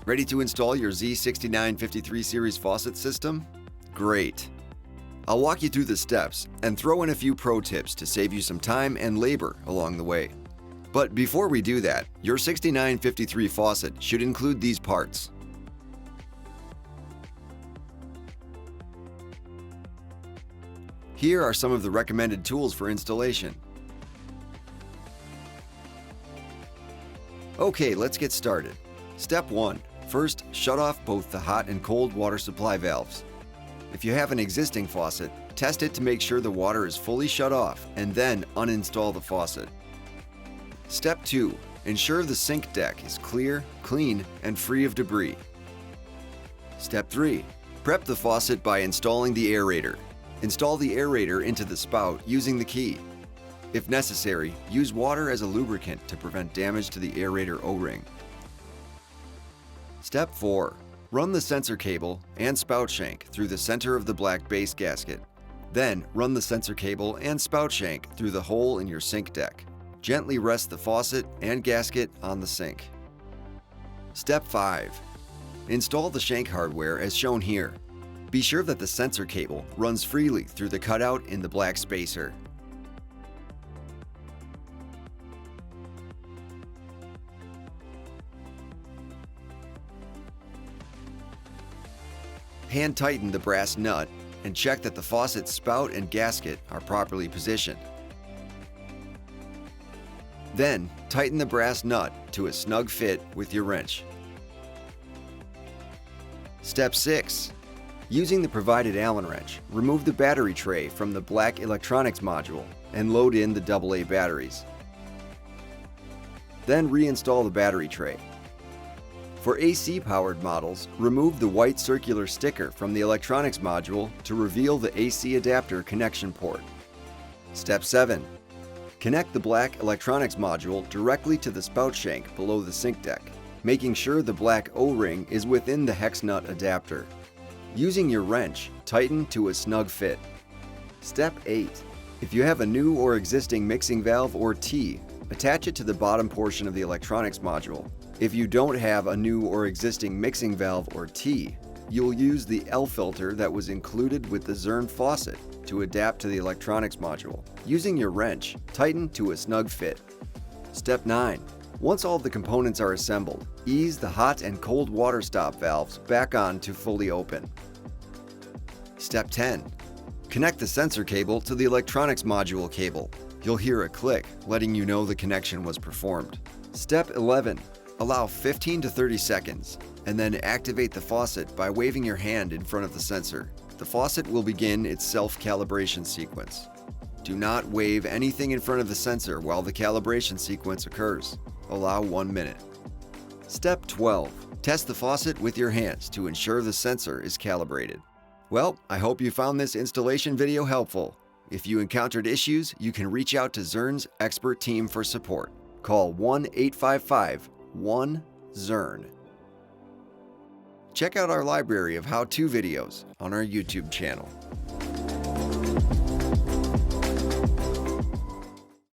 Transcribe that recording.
Ready to install your Z6953 series faucet system? Great! I'll walk you through the steps and throw in a few pro tips to save you some time and labor along the way. But before we do that, your 6953 faucet should include these parts. Here are some of the recommended tools for installation. Okay, let's get started. Step 1. First, shut off both the hot and cold water supply valves. If you have an existing faucet, test it to make sure the water is fully shut off and then uninstall the faucet. Step 2. Ensure the sink deck is clear, clean, and free of debris. Step 3. Prep the faucet by installing the aerator. Install the aerator into the spout using the key. If necessary, use water as a lubricant to prevent damage to the aerator O-ring. Step 4. Run the sensor cable and spout shank through the center of the black base gasket. Then run the sensor cable and spout shank through the hole in your sink deck. Gently rest the faucet and gasket on the sink. Step 5. Install the shank hardware as shown here. Be sure that the sensor cable runs freely through the cutout in the black spacer. Hand tighten the brass nut and check that the faucet's spout and gasket are properly positioned. Then, tighten the brass nut to a snug fit with your wrench. Step 6. Using the provided Allen wrench, remove the battery tray from the black electronics module and load in the AA batteries. Then reinstall the battery tray. For AC-powered models, remove the white circular sticker from the electronics module to reveal the AC adapter connection port. Step 7. Connect the black electronics module directly to the spout shank below the sink deck, making sure the black O-ring is within the hex nut adapter. Using your wrench, tighten to a snug fit. Step 8. If you have a new or existing mixing valve or T, attach it to the bottom portion of the electronics module. If you don't have a new or existing mixing valve or T, you'll use the L filter that was included with the Zern faucet to adapt to the electronics module. Using your wrench, tighten to a snug fit. Step 9. Once all the components are assembled, ease the hot and cold water stop valves back on to fully open. Step 10. Connect the sensor cable to the electronics module cable. You'll hear a click, letting you know the connection was performed. Step 11. Allow 15 to 30 seconds, and then activate the faucet by waving your hand in front of the sensor. The faucet will begin its self-calibration sequence. Do not wave anything in front of the sensor while the calibration sequence occurs. Allow 1 minute. Step 12. Test the faucet with your hands to ensure the sensor is calibrated. Well, I hope you found this installation video helpful. If you encountered issues, you can reach out to Zern's expert team for support. Call 1-855-1-ZERN. Check out our library of how-to videos on our YouTube channel.